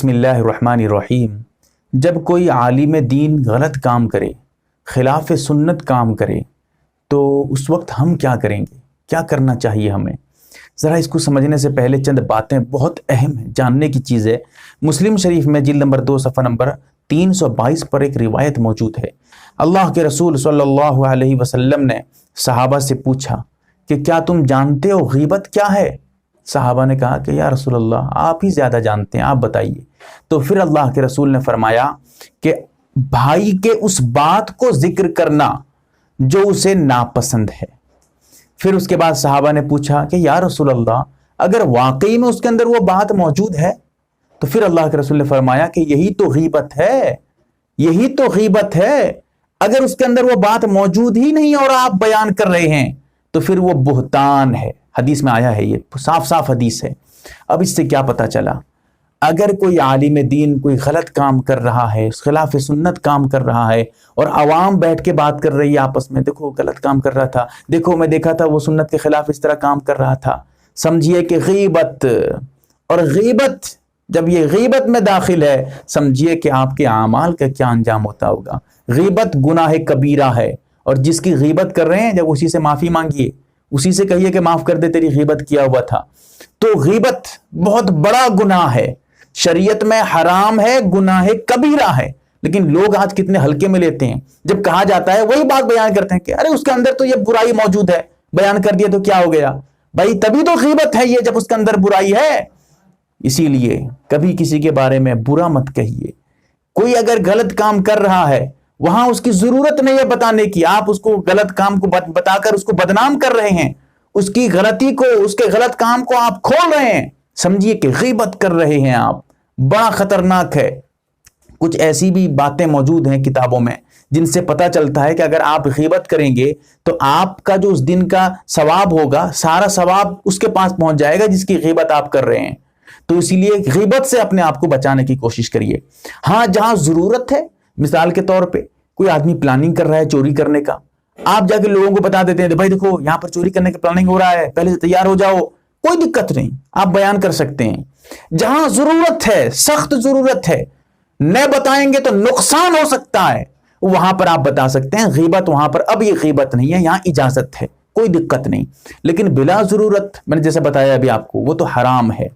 بسم اللہ الرحمن الرحیم۔ جب کوئی عالم دین غلط کام کرے، خلاف سنت کام کرے، تو اس وقت ہم کیا کریں گے؟ کیا کرنا چاہیے ہمیں؟ ذرا اس کو سمجھنے سے پہلے چند باتیں بہت اہم ہیں، جاننے کی چیز ہے۔ مسلم شریف میں جلد نمبر 2 صفحہ نمبر 322 پر ایک روایت موجود ہے۔ اللہ کے رسول صلی اللہ علیہ وسلم نے صحابہ سے پوچھا کہ کیا تم جانتے ہو غیبت کیا ہے؟ صحابہ نے کہا کہ یا رسول اللہ آپ ہی زیادہ جانتے ہیں، آپ بتائیے۔ تو پھر اللہ کے رسول نے فرمایا کہ بھائی کے اس بات کو ذکر کرنا جو اسے ناپسند ہے۔ پھر اس کے بعد صحابہ نے پوچھا کہ یا رسول اللہ اگر واقعی میں اس کے اندر وہ بات موجود ہے؟ تو پھر اللہ کے رسول نے فرمایا کہ یہی تو غیبت ہے، یہی تو غیبت ہے۔ اگر اس کے اندر وہ بات موجود ہی نہیں اور آپ بیان کر رہے ہیں تو پھر وہ بہتان ہے۔ حدیث میں آیا ہے، یہ صاف صاف حدیث ہے۔ اب اس سے کیا پتا چلا؟ اگر کوئی عالم دین کوئی غلط کام کر رہا ہے، خلاف سنت کام کر رہا ہے، اور عوام بیٹھ کے بات کر رہی ہے آپس میں، دیکھو غلط کام کر رہا تھا، دیکھو میں دیکھا تھا وہ سنت کے خلاف اس طرح کام کر رہا تھا، سمجھیے کہ غیبت۔ اور غیبت جب یہ غیبت میں داخل ہے، سمجھیے کہ آپ کے اعمال کا کیا انجام ہوتا ہوگا۔ غیبت گناہ کبیرہ ہے، اور جس کی غیبت کر رہے ہیں جب اسی سے معافی مانگیے، اسی سے کہیے کہ معاف کر دے، تیری غیبت کیا ہوا تھا۔ تو غیبت بہت بڑا گناہ ہے، شریعت میں حرام ہے، گناہ کبیرہ ہے، لیکن لوگ آج کتنے ہلکے میں لیتے ہیں۔ جب کہا جاتا ہے وہی بات بیان کرتے ہیں کہ ارے اس کے اندر تو یہ برائی موجود ہے، بیان کر دیا تو کیا ہو گیا؟ بھائی تبھی تو غیبت ہے یہ، جب اس کے اندر برائی ہے۔ اسی لیے کبھی کسی کے بارے میں برا مت کہیے۔ کوئی اگر غلط کام کر رہا ہے، وہاں اس کی ضرورت نہیں ہے بتانے کی، آپ اس کو غلط کام کو بتا کر اس کو بدنام کر رہے ہیں، اس کی غلطی کو، اس کے غلط کام کو آپ کھول رہے ہیں، سمجھیے کہ غیبت کر رہے ہیں آپ۔ بڑا خطرناک ہے۔ کچھ ایسی بھی باتیں موجود ہیں کتابوں میں جن سے پتہ چلتا ہے کہ اگر آپ غیبت کریں گے تو آپ کا جو اس دن کا ثواب ہوگا، سارا ثواب اس کے پاس پہنچ جائے گا جس کی غیبت آپ کر رہے ہیں۔ تو اسی لیے غیبت سے اپنے آپ کو بچانے کی کوشش کریے۔ ہاں جہاں ضرورت ہے، مثال کے طور پہ کوئی آدمی پلاننگ کر رہا ہے چوری کرنے کا، آپ جا کے لوگوں کو بتا دیتے ہیں بھائی دیکھو یہاں پر چوری کرنے کا پلاننگ ہو رہا ہے، پہلے سے تیار ہو جاؤ، کوئی دقت نہیں، آپ بیان کر سکتے ہیں۔ جہاں ضرورت ہے، سخت ضرورت ہے، نہ بتائیں گے تو نقصان ہو سکتا ہے، وہاں پر آپ بتا سکتے ہیں۔ غیبت وہاں پر اب یہ غیبت نہیں ہے، یہاں اجازت ہے، کوئی دقت نہیں۔ لیکن بلا ضرورت میں نے جیسے بتایا ابھی آپ کو، وہ تو حرام ہے۔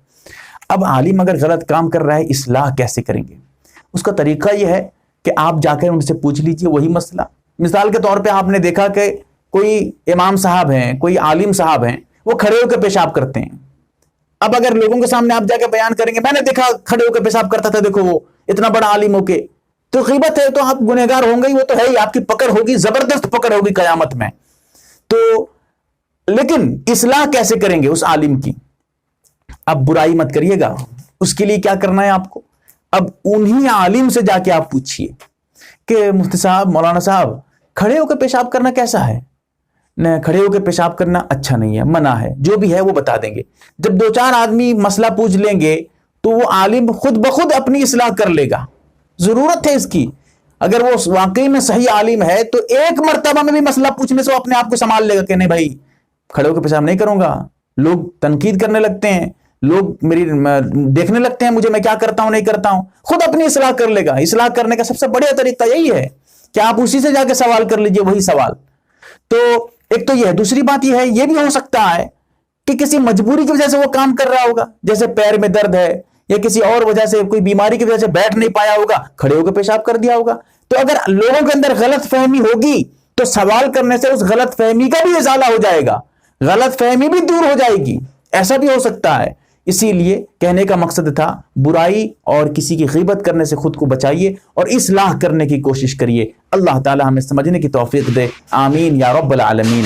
اب عالم اگر غلط کام کر رہا ہے، اصلاح کیسے کریں گے؟ اس کا طریقہ یہ ہے کہ آپ جا کر ان سے پوچھ لیجئے وہی مسئلہ۔ مثال کے طور پہ آپ نے دیکھا کہ کوئی امام صاحب ہیں، کوئی عالم صاحب ہیں، وہ کھڑے ہو کے پیشاب کرتے ہیں۔ اب اگر لوگوں کے سامنے آپ جا کے بیان کریں گے میں نے دیکھا کھڑے ہو کے پیشاب کرتا تھا، دیکھو وہ اتنا بڑا عالم ہو کے، تو غیبت ہے، تو آپ گنہگار ہوں گے، وہ تو ہے ہی، آپ کی پکڑ ہوگی، زبردست پکڑ ہوگی قیامت میں۔ تو لیکن اصلاح کیسے کریں گے اس عالم کی؟ اب برائی مت کریے گا، اس کے لیے کیا کرنا ہے آپ کو؟ اب انہی عالم سے جا کے آپ پوچھئے کہ مفتی صاحب، مولانا صاحب، کھڑے ہو کے پیشاب کرنا کیسا ہے؟ نہ کھڑے ہو کے پیشاب کرنا اچھا نہیں ہے، منع ہے، جو بھی ہے وہ بتا دیں گے۔ جب 2-4 آدمی مسئلہ پوچھ لیں گے تو وہ عالم خود بخود اپنی اصلاح کر لے گا۔ ضرورت ہے اس کی۔ اگر وہ واقعی میں صحیح عالم ہے تو ایک مرتبہ میں بھی مسئلہ پوچھنے سے وہ اپنے آپ کو سنبھال لے گا کہ نہیں بھائی کھڑے ہو کے پیشاب نہیں کروں گا۔ لوگ تنقید کرنے لگتے ہیں، لوگ میری دیکھنے لگتے ہیں مجھے، میں کیا کرتا ہوں نہیں کرتا ہوں، خود اپنی اصلاح کر لے گا۔ اصلاح کرنے کا سب سے بڑا طریقہ یہی ہے کہ آپ اسی سے جا کے سوال کر لیجئے، وہی سوال۔ تو ایک تو یہ ہے، دوسری بات یہ ہے، یہ بھی ہو سکتا ہے کہ کسی مجبوری کی وجہ سے وہ کام کر رہا ہوگا، جیسے پیر میں درد ہے یا کسی اور وجہ سے، کوئی بیماری کی وجہ سے بیٹھ نہیں پایا ہوگا، کھڑے ہو کے پیشاب کر دیا ہوگا۔ تو اگر لوگوں کے اندر غلط فہمی ہوگی تو سوال کرنے سے اس غلط فہمی کا بھی ازالہ ہو جائے گا، غلط فہمی بھی دور ہو جائے گی، ایسا بھی ہو سکتا ہے۔ اسی لیے کہنے کا مقصد تھا برائی اور کسی کی غیبت کرنے سے خود کو بچائیے اور اصلاح کرنے کی کوشش کریے۔ اللہ تعالی ہمیں سمجھنے کی توفیق دے، آمین یا رب العالمین۔